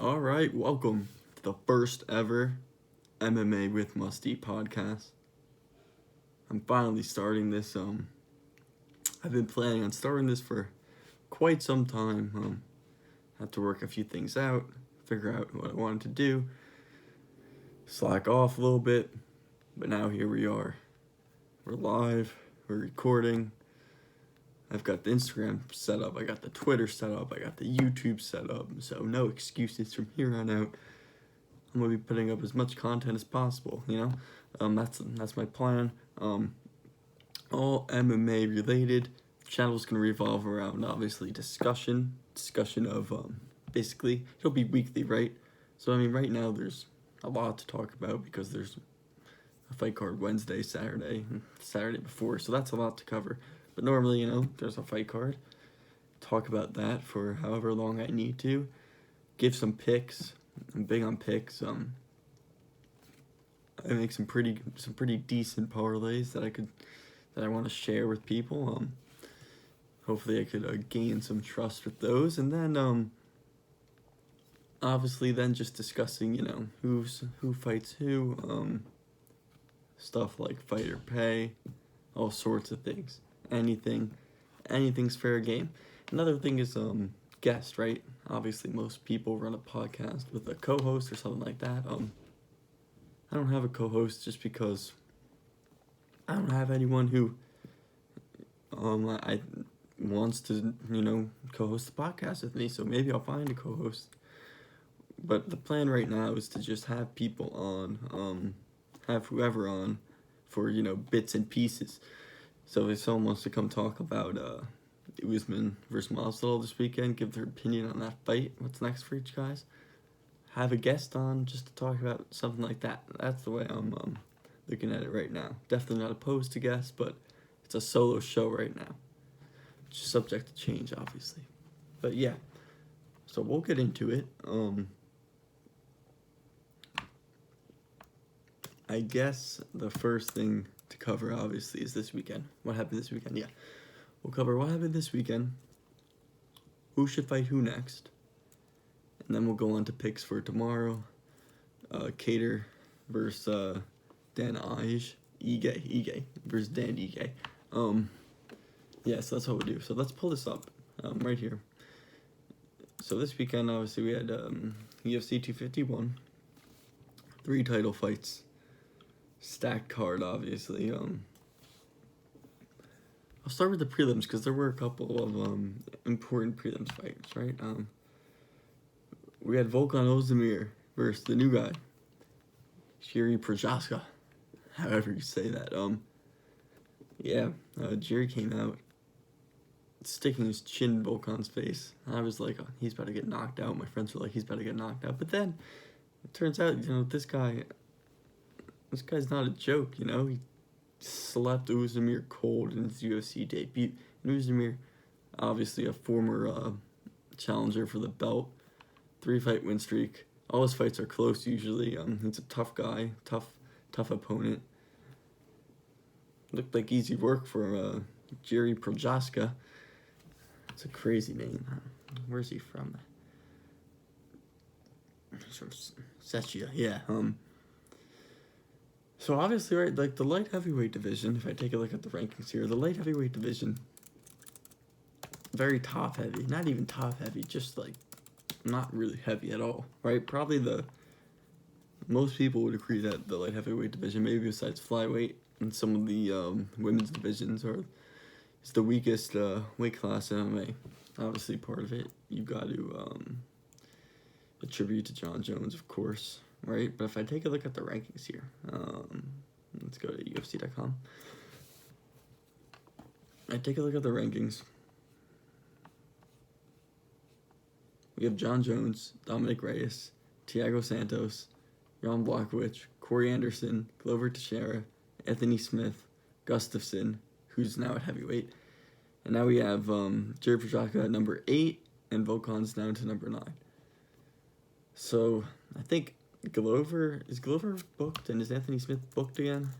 All right, welcome to the first ever MMA with Musty podcast. I'm finally starting this. I've been planning on starting this for quite some time. Had to work a few things out, figure out what I wanted to do, slack off a little bit, but now here we are. We're live, we're recording. I've got the Instagram set up, I got the Twitter set up, I got the YouTube set up, so no excuses from here on out. I'm gonna be putting up as much content as possible, that's my plan. All MMA related. The channel's gonna revolve around obviously discussion of basically it'll be weekly, right? So right now there's a lot to talk about because there's a fight card Wednesday, Saturday before, so that's a lot to cover. But normally, there's a fight card. Talk about that for however long I need to. Give some picks. I'm big on picks. I make some pretty decent parlays that I want to share with people. Hopefully I could gain some trust with those, and then obviously then just discussing who fights who, stuff like fighter pay, all sorts of things. Anything's fair game. Another thing is guest, right? Obviously most people run a podcast with a co-host or something like that. I don't have a co-host just because I don't have anyone who I wants to co-host the podcast with me, so maybe I'll find a co-host. But the plan right now is to just have people on, have whoever on for bits and pieces. So if someone wants to come talk about Usman versus Masvidal this weekend, give their opinion on that fight, what's next for each guys, have a guest on just to talk about something like that. That's the way I'm looking at it right now. Definitely not opposed to guests, but it's a solo show right now. Just subject to change, obviously. But yeah, so we'll get into it. I guess the first thing to cover, obviously, is this weekend. What happened this weekend? Yeah. We'll cover what happened this weekend, who should fight who next, and then we'll go on to picks for tomorrow. Kattar versus Dan Ige versus Dan Ige. Yeah, so that's what we'll do. So let's pull this up right here. So this weekend, obviously, we had UFC 251, 3 title fights. Stacked card, obviously. I'll start with the prelims because there were a couple of important prelims fights, right? We had Volkan Ozdemir versus the new guy, Jiri Prochazka, however you say that. Jiri came out sticking his chin in Volkan's face. I was like, he's about to get knocked out. My friends were like, he's about to get knocked out. But then it turns out, this guy's not a joke, He slept Ozdemir cold in his UFC debut. And Ozdemir, obviously a former challenger for the belt, 3-fight win streak. All his fights are close usually. He's a tough guy, tough opponent. Looked like easy work for Jiri Prochazka. It's a crazy name. Where's he from? He's from Czechia, yeah. So obviously, right, like the light heavyweight division, if I take a look at the rankings here, the light heavyweight division, very top heavy. Not even top heavy, just like not really heavy at all, right? Probably most people would agree that the light heavyweight division, maybe besides flyweight and some of the women's divisions, is the weakest weight class in MMA. Obviously, part of it you got to attribute to John Jones, of course. Right, but if I take a look at the rankings here, let's go to UFC.com. I take a look at the rankings. We have John Jones, Dominic Reyes, Thiago Santos, Jan Blachowicz, Corey Anderson, Glover Teixeira, Anthony Smith, Gustafsson, who's now at heavyweight, and now we have Jiri Prochazka at number 8, and Volkan's down to number 9. So I think is Glover booked, and is Anthony Smith booked again?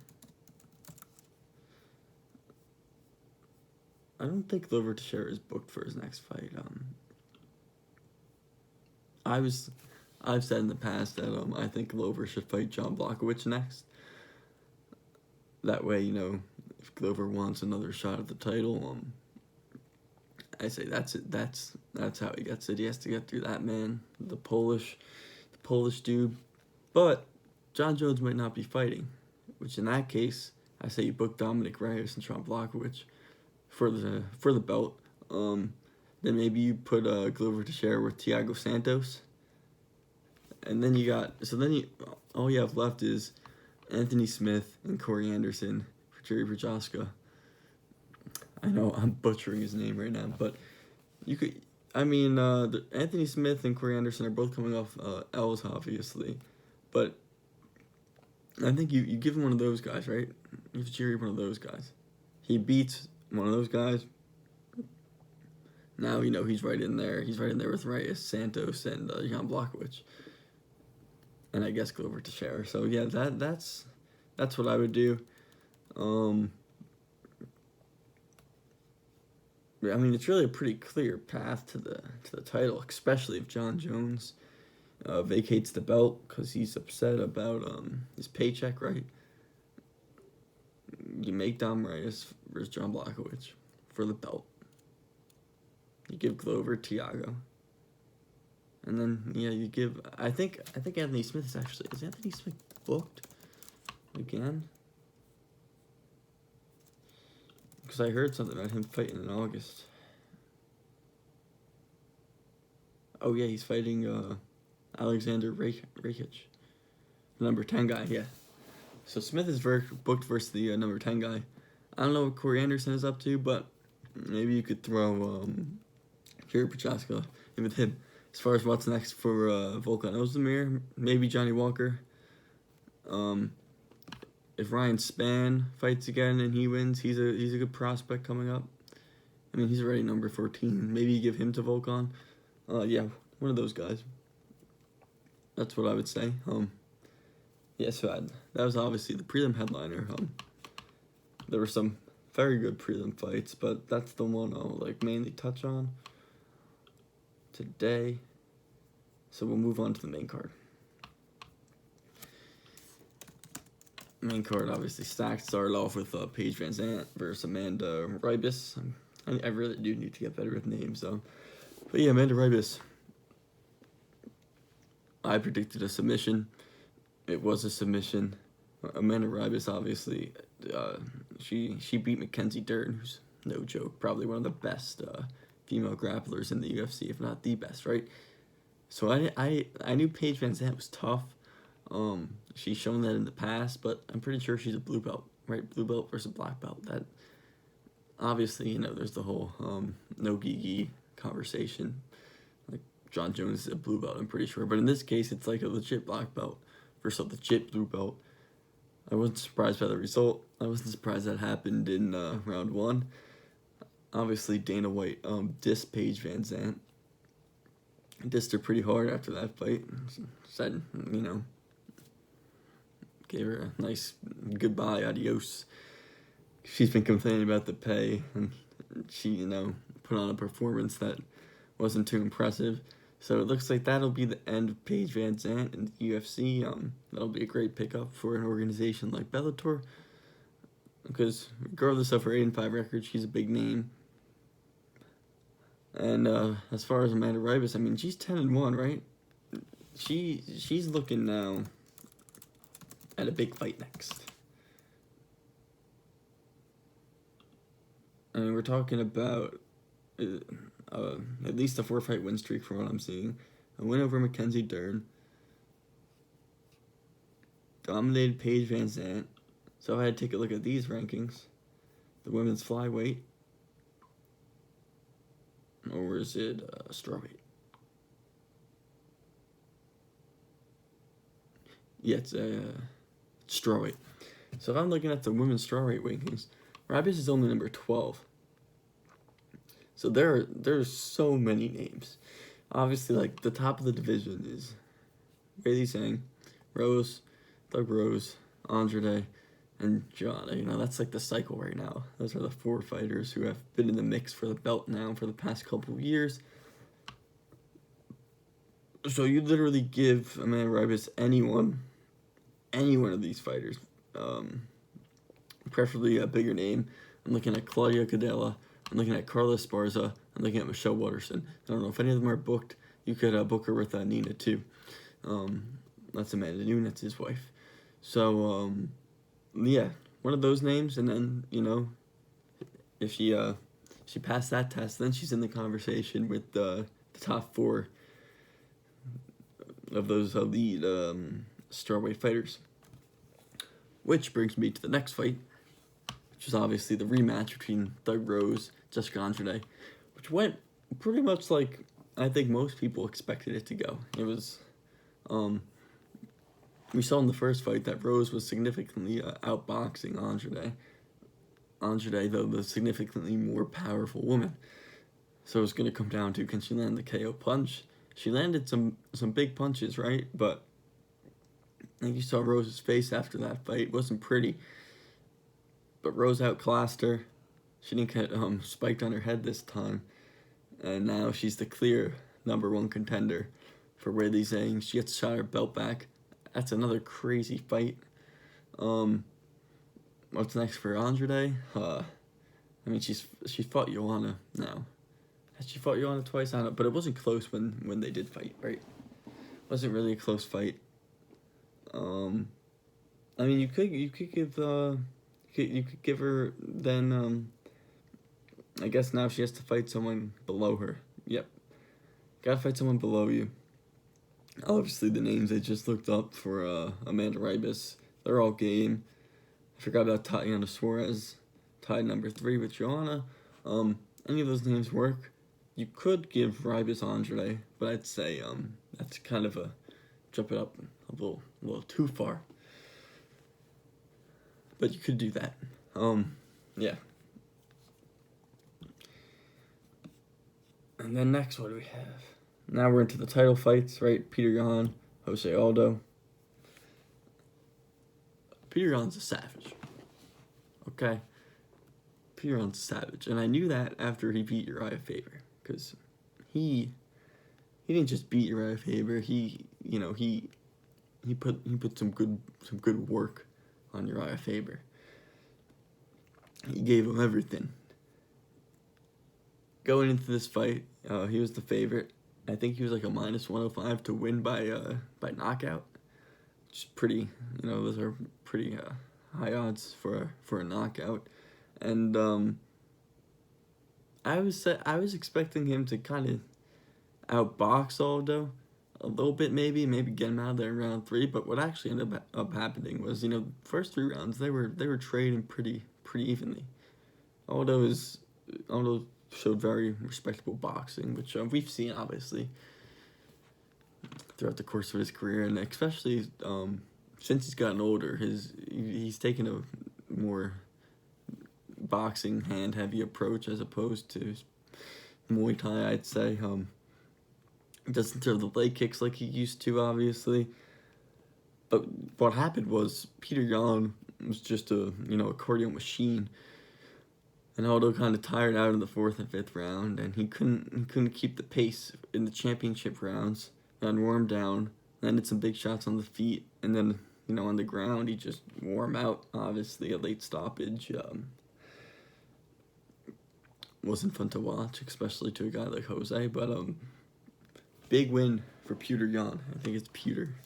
I don't think Glover Teixeira is booked for his next fight. I've said in the past that I think Glover should fight John Blachowicz next. That way, if Glover wants another shot at the title, I say that's it. That's how he gets it. He has to get through that man, the Polish dude. But John Jones might not be fighting, which in that case, I say you book Dominic Reyes and John Blachowicz for the belt. Then maybe you put Glover Teixeira with Thiago Santos, and then all you have left is Anthony Smith and Corey Anderson for Jerry Prochaska. I know I'm butchering his name right now, but you could. Anthony Smith and Corey Anderson are both coming off L's, obviously, but I think you give him one of those guys, right? You have Jerry one of those guys. He beats one of those guys. Now he's right in there. He's right in there with Reyes, Santos, and Jan Blachowicz, and I guess Glover Teixeira. So yeah, that's what I would do. It's really a pretty clear path to the title, especially if John Jones vacates the belt because he's upset about his paycheck, right? You make Dom Reyes versus John Blachowicz for the belt. You give Glover Thiago. And then you give I think Anthony Smith is Anthony Smith booked again? Because I heard something about him fighting in August. Oh yeah, he's fighting Alexander Rakic, the number 10 guy, yeah. So Smith is booked versus the number 10 guy. I don't know what Corey Anderson is up to, but maybe you could throw Jerry Prochaska in with him. As far as what's next for Volkan Ozdemir, maybe Johnny Walker. If Ryan Spann fights again and he wins, he's a good prospect coming up. He's already number 14. Maybe you give him to Volkan. Yeah, one of those guys. That's what I would say. So that was obviously the prelim headliner. There were some very good prelim fights, but that's the one I'll mainly touch on today. So we'll move on to the main card. Main card obviously stacked. Started off with Paige Van Zandt versus Amanda Ribas. I really do need to get better with names, though. But yeah, Amanda Ribas. I predicted a submission. It was a submission. Amanda Ribas, obviously, she beat Mackenzie Dern, who's no joke, probably one of the best female grapplers in the UFC, if not the best, right? So I knew Paige Van Zandt was tough. She's shown that in the past, but I'm pretty sure she's a blue belt, right? Blue belt versus black belt. That obviously, there's the whole no gi conversation. Like John Jones is a blue belt, I'm pretty sure, but in this case, it's like a legit black belt versus a legit blue belt. I wasn't surprised by the result. I wasn't surprised that happened in round one. Obviously, Dana White dissed Paige Van Zandt. Dissed her pretty hard after that fight. Said, gave her a nice goodbye, adios. She's been complaining about the pay, and she, put on a performance that wasn't too impressive. So it looks like that'll be the end of Paige Van Zandt in the UFC. That'll be a great pickup for an organization like Bellator, because regardless of her 8-5 record, she's a big name. And as far as Amanda Ribas, she's 10-1, right? She's looking now at a big fight next. We're talking about at least a 4-fight win streak from what I'm seeing. A win over Mackenzie Dern. Dominated Paige Van Zandt. So I had to take a look at these rankings. The women's flyweight. Or is it strawweight? Yeah, it's strawweight. So if I'm looking at the women's strawweight rankings, Ribas is only number 12. So there's so many names. Obviously, the top of the division is Bailey Zhang, Rose, Doug Rose, Andrade, and Joanna. That's the cycle right now. Those are the 4 fighters who have been in the mix for the belt now for the past couple of years. So you literally give Amanda Ribas any one of these fighters, preferably a bigger name. I'm looking at Claudia Cadella. I'm looking at Carla Esparza. I'm looking at Michelle Watterson. I don't know if any of them are booked. You could book her with Nina too. That's Amanda Nunes, his wife. So yeah, one of those names, and then if she passed that test, then she's in the conversation with the top 4 of those elite strawweight fighters. Which brings me to the next fight, which is obviously the rematch between Thug Rose, Jessica Andrade, which went pretty much like I think most people expected it to go. It was, we saw in the first fight that Rose was significantly outboxing Andrade. Andrade, though, the significantly more powerful woman. So it's going to come down to, can she land the KO punch? She landed some big punches, right? But I think you saw Rose's face after that fight. It wasn't pretty. But Rose outclassed her. She didn't get spiked on her head this time. And now she's the clear #1 contender for Weili Zhang. She gets shot her belt back. That's another crazy fight. What's next for Andrade? I mean, she's fought Joanna now. Has she fought Joanna twice? I don't know, but it wasn't close when they did fight, right? It wasn't really a close fight. I mean, you could give her then. I guess now she has to fight someone below her. Yep, gotta fight someone below you. Obviously, the names I just looked up for Amanda Ribas, they're all game. I forgot about Tatiana Suarez, tied #3 with Joanna. Any of those names work. You could give Ribas Andrade, but I'd say that's kind of a jump it up a little too far. But you could do that. Yeah. And then next, what do we have? Now we're into the title fights, right? Peter Yan, Jose Aldo. Peter Yan's a savage. Okay? Peter Yan's a savage. And I knew that after he beat Uriah Faber. Because he didn't just beat Uriah Faber. He put some good work on Uriah Faber. He gave him everything. Going into this fight, he was the favorite. I think he was like a -105 to win by knockout. Which is pretty, those are pretty high odds for a knockout. And I was expecting him to kind of outbox Aldo a little bit, maybe get him out of there in round 3. But what actually ended up happening was, first 3 rounds they were trading pretty evenly. Aldo showed very respectable boxing, which we've seen obviously throughout the course of his career, and especially since he's gotten older, he's taken a more boxing hand heavy approach as opposed to Muay Thai, I'd say. He doesn't throw the leg kicks like he used to, obviously. But what happened was Peter Yan was just a cardio machine. And Aldo kind of tired out in the 4th and 5th round, and he couldn't keep the pace in the championship rounds. Got warmed down, landed some big shots on the feet, and then on the ground he just wore him out. Obviously, a late stoppage wasn't fun to watch, especially to a guy like Jose. But big win for Peter Yan. I think it's Peter.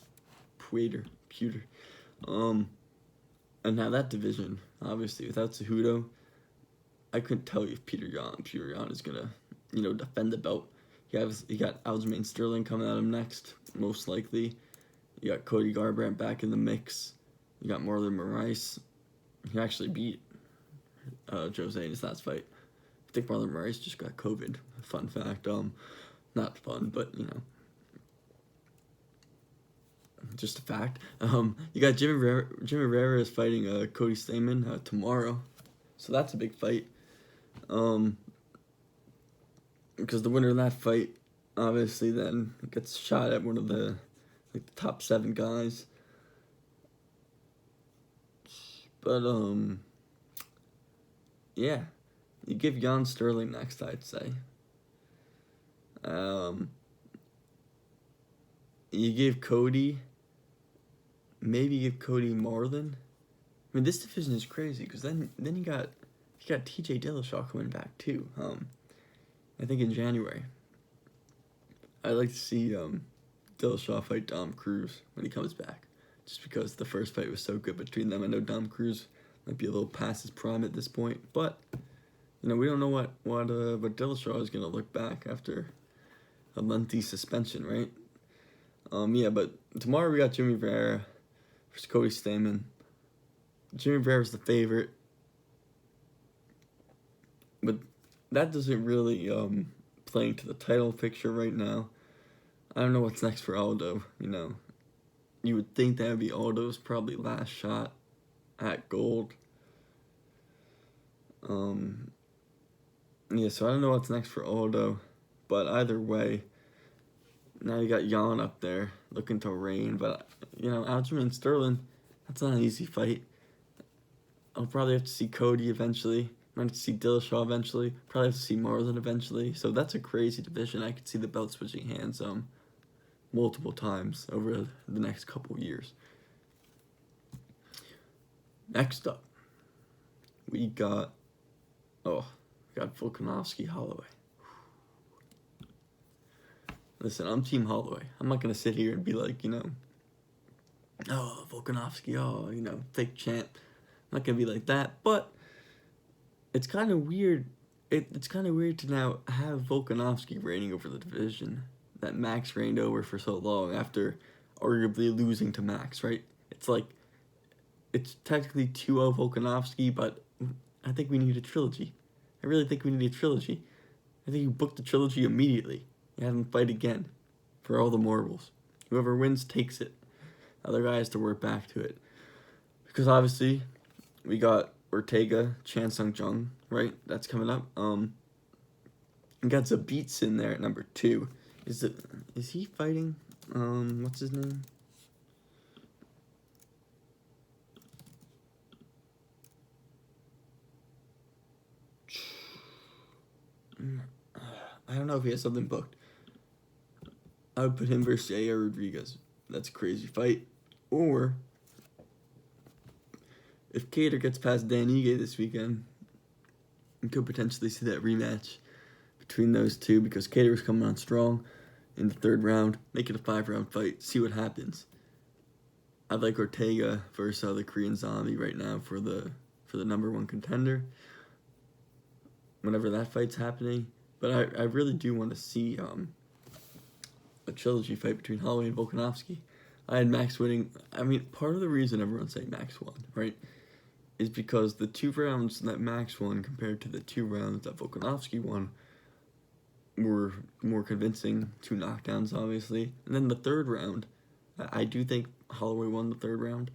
And now that division, obviously, without Cejudo, I couldn't tell you if Peter Yan is gonna, defend the belt. He got Aljamain Sterling coming at him next, most likely. You got Cody Garbrandt back in the mix. You got Marlon Moraes. He actually beat Jose in his last fight. I think Marlon Moraes just got COVID. Fun fact. Not fun, but just a fact. You got Jimmy Rivera is fighting Cody Stamann tomorrow, so that's a big fight. Because the winner of that fight, obviously, then gets shot at one of the top 7 guys. But yeah, you give Jan Sterling next, I'd say. you give Cody, maybe give Cody Marlon. I mean, this division is crazy because then you got T.J. Dillashaw coming back too. I think in January. I'd like to see Dillashaw fight Dom Cruz when he comes back, just because the first fight was so good between them. I know Dom Cruz might be a little past his prime at this point, but we don't know what Dillashaw is gonna look back after a lengthy suspension, right? But tomorrow we got Jimmy Rivera versus Cody Stamann. Jimmy Rivera's the favorite, but that doesn't really play into the title picture right now. I don't know what's next for Aldo. You would think that would be Aldo's probably last shot at gold. So I don't know what's next for Aldo, but either way, now you got Jan up there looking to reign. But Aljamain Sterling, that's not an easy fight. I'll probably have to see Cody eventually. Might have to see Dillashaw eventually. Probably have to see Marlon eventually. So that's a crazy division. I could see the belt switching hands multiple times over the next couple years. Next up, we got Volkanovski Holloway. Listen, I'm Team Holloway. I'm not gonna sit here and be like, Volkanovski, fake champ. I'm not gonna be like that, but it's kind of weird. It's kind of weird to now have Volkanovski reigning over the division that Max reigned over for so long after arguably losing to Max, right? It's like, it's technically 2-0 Volkanovski, but I think we need a trilogy. I really think we need a trilogy. I think you book the trilogy immediately. You have him fight again for all the marbles. Whoever wins takes it. Other guy has to work back to it. Because obviously, we got Ortega, Chan Sung Jung, right? That's coming up. And got Zabits in there at number 2. Is he fighting? What's his name? I don't know if he has something booked. I would put him versus Yair Rodriguez. That's a crazy fight. Or if Kattar gets past Dan Ige this weekend, we could potentially see that rematch between those two because Kattar's coming on strong in the 3rd round. Make it a 5-round fight. See what happens. I'd like Ortega versus the Korean Zombie right now for the number 1 contender. Whenever that fight's happening. But I really do want to see a trilogy fight between Holloway and Volkanovski. I had Max winning. I mean, part of the reason everyone's saying Max won, right, is because the 2 rounds that Max won compared to the 2 rounds that Volkanovski won were more convincing. 2 knockdowns, obviously. And then the 3rd round, I do think Holloway won the 3rd round,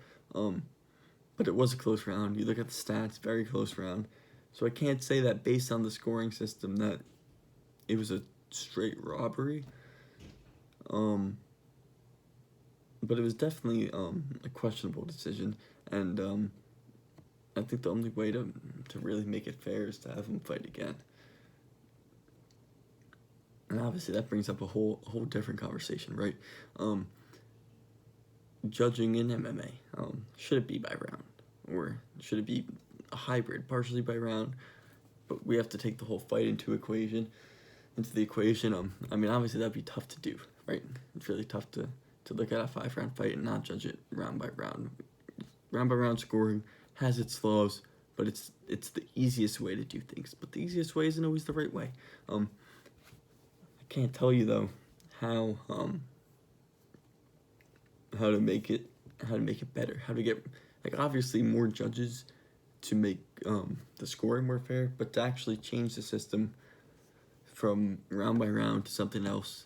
but it was a close round. You look at the stats, very close round. So I can't say that based on the scoring system that it was a straight robbery. But it was definitely a questionable decision, and I think the only way to really make it fair is to have him fight again. And obviously that brings up a whole different conversation, right? Judging in MMA, should it be by round, or should it be a hybrid, partially by round? But we have to take the whole fight into the equation. I mean, obviously that'd be tough to do, right? It's really tough to look at a 5-round fight and not judge it round by round. Round by round scoring has its flaws, but it's the easiest way to do things. But the easiest way isn't always the right way. I can't tell you though how to make it better. How to get, like, obviously more judges to make the scoring more fair, but to actually change the system from round by round to something else,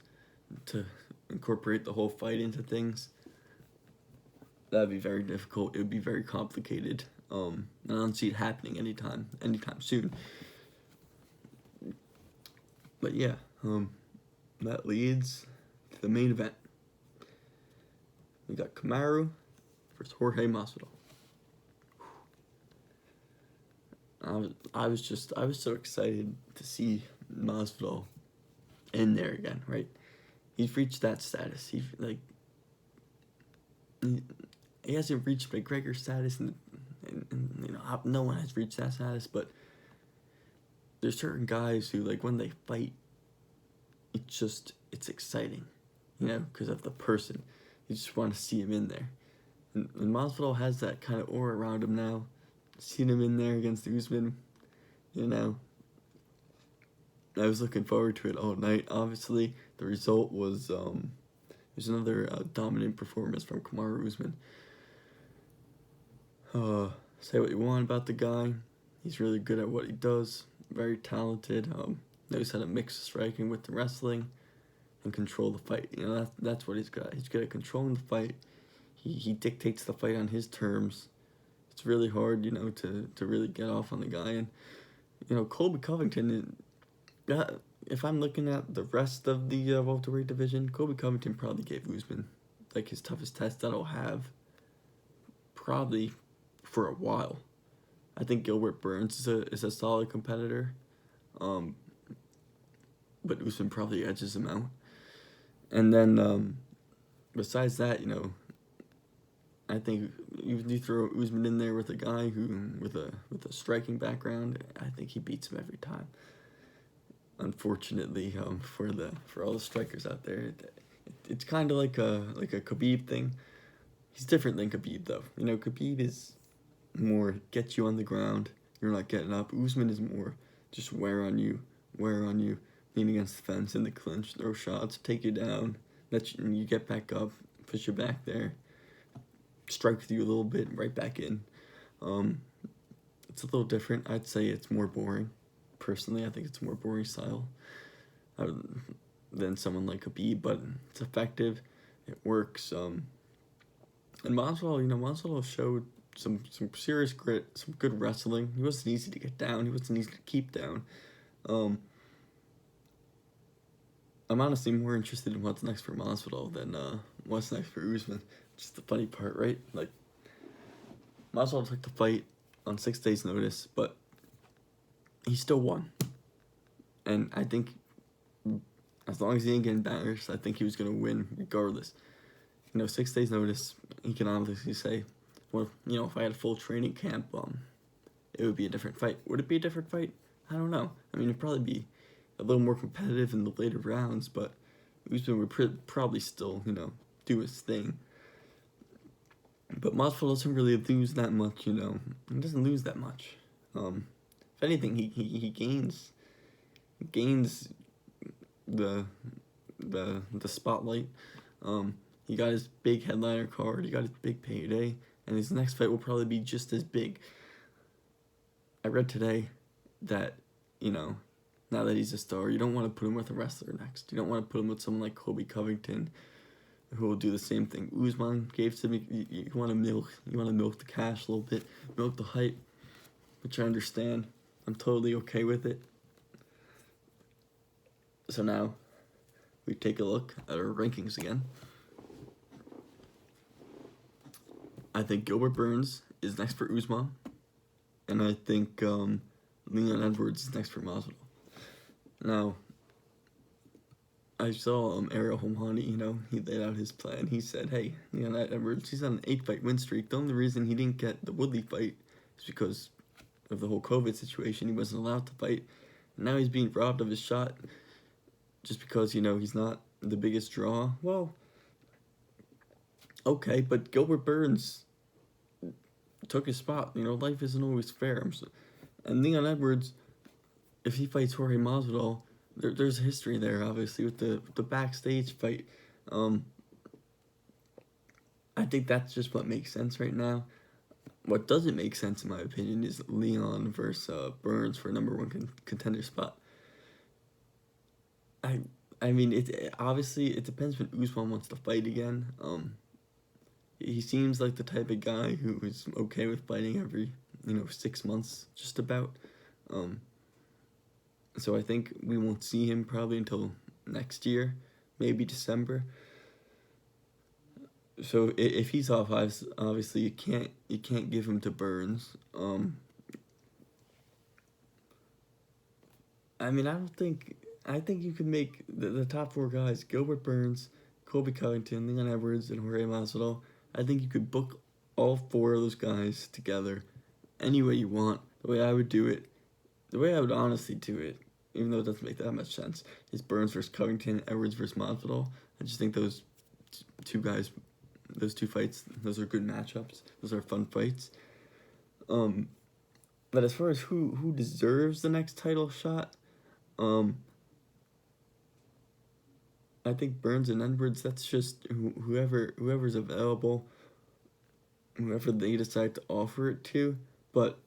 to incorporate the whole fight into things, that'd be very difficult. It would be very complicated. And I don't see it happening anytime soon. But yeah, that leads to the main event. We got Kamaru versus Jorge Masvidal. I was so excited to see Masvidal in there again, right? He's reached that status. he hasn't reached McGregor status, and no one has reached that status, but there's certain guys who, like, when they fight, it's exciting, because of the person. You just want to see him in there. And Masvidal has that kind of aura around him now. Seen him in there against Usman, I was looking forward to it all night. Obviously, the result was there's another dominant performance from Kamaru Usman. Say what you want about the guy. He's really good at what he does. Very talented. Knows how to mix striking with the wrestling and control the fight. That's what he's good at. He's good at controlling the fight. He dictates the fight on his terms. It's really hard, to really get off on the guy. And, Colby Covington, if I'm looking at the rest of the welterweight division, Colby Covington probably gave Usman, like, his toughest test that he'll have probably for a while. I think Gilbert Burns is a solid competitor, but Usman probably edges him out. And then, besides that, I think you throw Usman in there with a guy with a striking background, I think he beats him every time. Unfortunately, for all the strikers out there, it's kind of like a Khabib thing. He's different than Khabib, though. Khabib is more get you on the ground, you're not getting up. Usman is more just wear on you, lean against the fence in the clinch, throw shots, take you down, let you get back up, push you back there, strike with you a little bit, right back in. It's a little different. I'd say it's more boring. Personally, I think it's a more boring style than someone like Khabib, but it's effective. It works. And Masvidal showed some serious grit, some good wrestling. He wasn't easy to get down. He wasn't easy to keep down. I'm honestly more interested in what's next for Masvidal than what's next for Usman. Just the funny part, right? Like, Masvidal took the fight on 6 days' notice, but he still won. And I think as long as he ain't getting embarrassed, I think he was going to win regardless. 6 days' notice, he can obviously say, well, if I had a full training camp, it would be a different fight. Would it be a different fight? I don't know. I mean, it'd probably be a little more competitive in the later rounds, but Usman would probably still, do his thing. But Masvidal doesn't really lose that much, He doesn't lose that much. If anything, he gains the spotlight. He got his big headliner card. He got his big payday, and his next fight will probably be just as big. I read today that now that he's a star, you don't want to put him with a wrestler next. You don't want to put him with someone like Colby Covington, who will do the same thing. Usman gave to me. You want to milk the cash a little bit, milk the hype, which I understand. I'm totally okay with it. So now, we take a look at our rankings again. I think Gilbert Burns is next for Usman, and I think Leon Edwards is next for Masvidal. Now, I saw Ariel Helwani, he laid out his plan. He said, hey, Leon Edwards, he's on an 8-fight win streak. The only reason he didn't get the Woodley fight is because of the whole COVID situation. He wasn't allowed to fight. And now he's being robbed of his shot just because, he's not the biggest draw. Well, okay, but Gilbert Burns took his spot. Life isn't always fair. And Leon Edwards, if he fights Jorge Masvidal, there's a history there, obviously, with the backstage fight. I think that's just what makes sense right now. What doesn't make sense, in my opinion, is Leon versus Burns for a number one contender spot. I mean, it obviously, it depends when Usman wants to fight again. He seems like the type of guy who is okay with fighting every, 6 months, just about. So I think we won't see him probably until next year, maybe December. So if he's off, obviously you can't give him to Burns. I mean, I think you can make the top 4 guys: Gilbert Burns, Colby Covington, Leon Edwards, and Jorge Masvidal. I think you could book all 4 of those guys together any way you want. The way I would do it, the way I would honestly do it, even though it doesn't make that much sense, is Burns versus Covington, Edwards versus Masvidal. I just think those 2 guys, those 2 fights, those are good matchups. Those are fun fights. But as far as who deserves the next title shot, I think Burns and Edwards, that's just whoever's available, whoever they decide to offer it to. But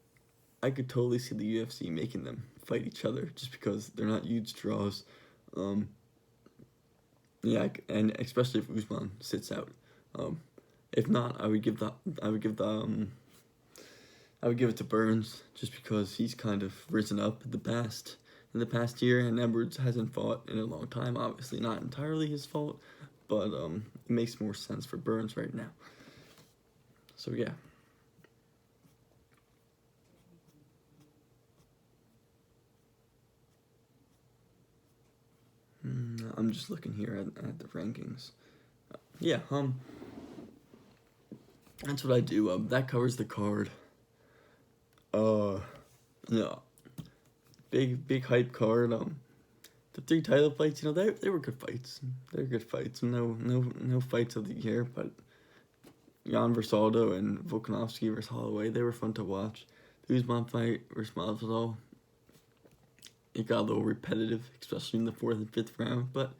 I could totally see the UFC making them fight each other just because they're not huge draws. Yeah, and especially if Usman sits out. If not, I would give it to Burns just because he's kind of risen up in the past year, and Edwards hasn't fought in a long time. Obviously, not entirely his fault, but it makes more sense for Burns right now. So yeah. I'm just looking here at the rankings. Yeah, that's what I do. That covers the card. Yeah, big hype card. The 3 title fights, they were good fights. They're good fights. No fights of the year, but Jan versus Aldo and Volkanovski versus Holloway, they were fun to watch. The Usman fight versus Masvidal, it got a little repetitive, especially in the 4th and 5th round. But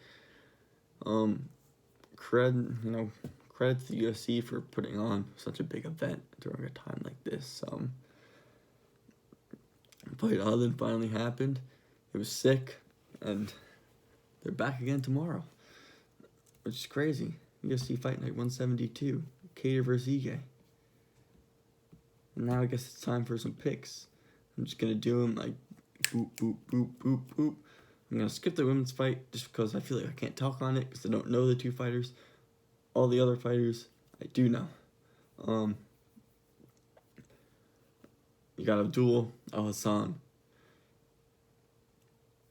credit to the UFC for putting on such a big event during a time like this. Fight Island finally happened. It was sick, and they're back again tomorrow, which is crazy. UFC Fight Night 172, Kattar versus Ige. And now I guess it's time for some picks. I'm just gonna do them like boop, boop, boop, boop, boop. I'm gonna skip the women's fight just because I feel like I can't talk on it because I don't know the 2 fighters. All the other fighters, I do know. You got Abdul Al-Hassan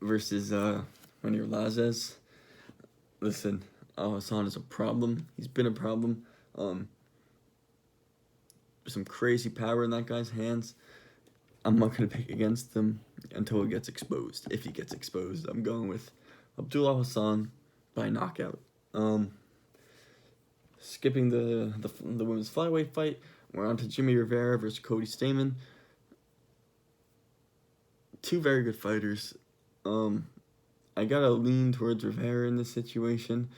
versus Rainier Lazes. Listen, Al-Hassan is a problem. He's been a problem. There's some crazy power in that guy's hands. I'm not going to pick against him until it gets exposed. If he gets exposed, I'm going with Abdul Al-Hassan by knockout. Skipping the women's flyweight fight, we're on to Jimmy Rivera versus Cody Stamann. 2 very good fighters. I gotta lean towards Rivera in this situation,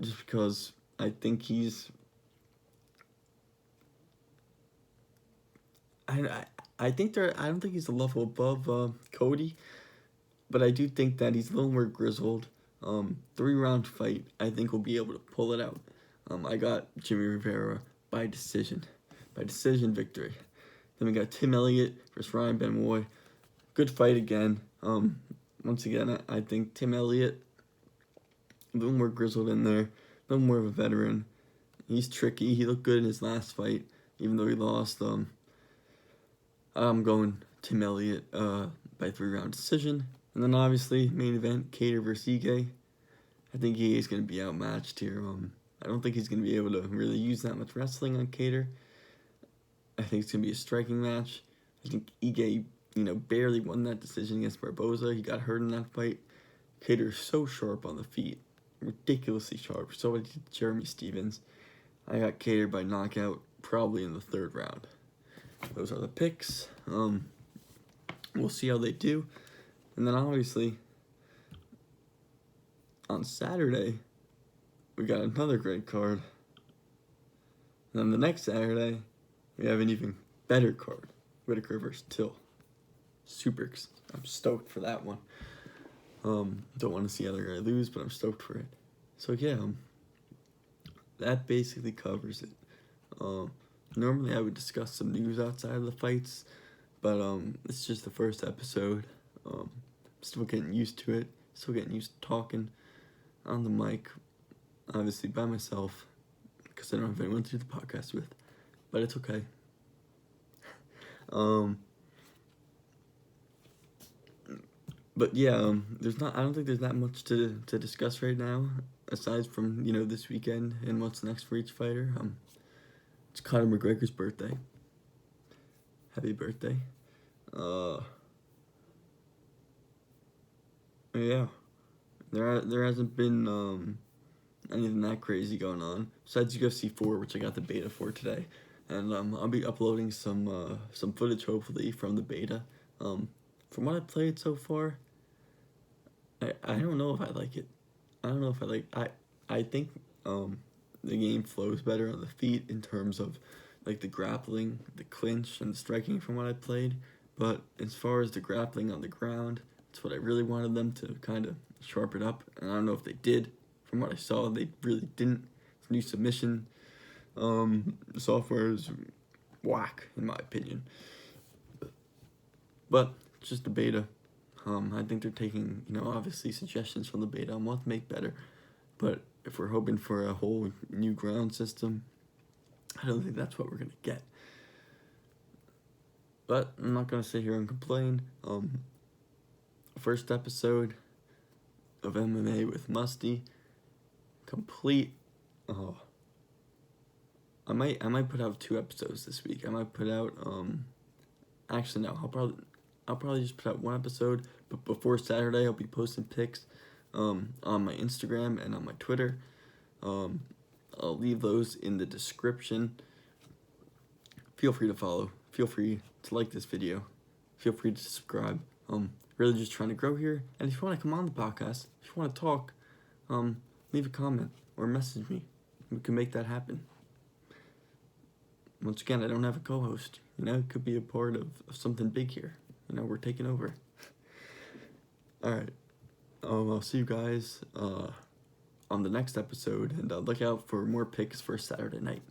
just because I think he's. I think I don't think he's a level above Cody, but I do think that he's a little more grizzled. 3-round fight, I think we'll be able to pull it out. I got Jimmy Rivera by decision victory. Then we got Tim Elliott versus Ryan Benoit. Good fight again. Once again, I think Tim Elliott, a little more grizzled in there, a little more of a veteran. He's tricky. He looked good in his last fight, even though he lost. I'm going Tim Elliott by 3-round decision. And then obviously, main event, Kattar versus Ige. I think Ige is going to be outmatched here. I don't think he's going to be able to really use that much wrestling on Kattar. I think it's going to be a striking match. I think Ige, barely won that decision against Barboza. He got hurt in that fight. Kattar is so sharp on the feet. Ridiculously sharp. So did Jeremy Stevens. I got Kattar by knockout, probably in the 3rd round. Those are the picks. We'll see how they do. And then obviously, on Saturday, we got another great card. And then the next Saturday, we have an even better card. Whitaker versus Till. I'm stoked for that one. Don't want to see either guy lose, but I'm stoked for it. So yeah, that basically covers it. Normally I would discuss some news outside of the fights, but it's just the first episode. Still getting used to it. Still getting used to talking on the mic, obviously by myself, because I don't have anyone to do the podcast with. But it's okay. But yeah, I don't think there's that much to discuss right now. aside from, this weekend and what's next for each fighter, it's Conor McGregor's birthday. Happy birthday. Yeah. There hasn't been anything that crazy going on besides UFC 4, which I got the beta for today, and I'll be uploading some footage hopefully from the beta. From what I've played so far, I don't know if I like it. I don't know if I think the game flows better on the feet in terms of like the grappling, the clinch, and the striking from what I played. But as far as the grappling on the ground, it's what I really wanted them to kind of sharpen up, and I don't know if they did. From what I saw, they really didn't. New submission software is whack, in my opinion. But it's just a beta. I think they're taking, obviously suggestions from the beta on what to make better. But if we're hoping for a whole new ground system, I don't think that's what we're going to get. But I'm not going to sit here and complain. First episode of MMA with Musty. Complete. I might put out 2 episodes this week. I might put out, actually no, I'll probably just put out 1 episode, but before Saturday I'll be posting pics on my Instagram and on my Twitter. I'll leave those in the description. Feel free to follow. Feel free to like this video. Feel free to subscribe. Really just trying to grow here. And if you want to come on the podcast, if you want to talk, leave a comment or message me. We can make that happen. Once again, I don't have a co-host. It could be a part of something big here. We're taking over. Alright. I'll see you guys on the next episode, and look out for more picks for Saturday night.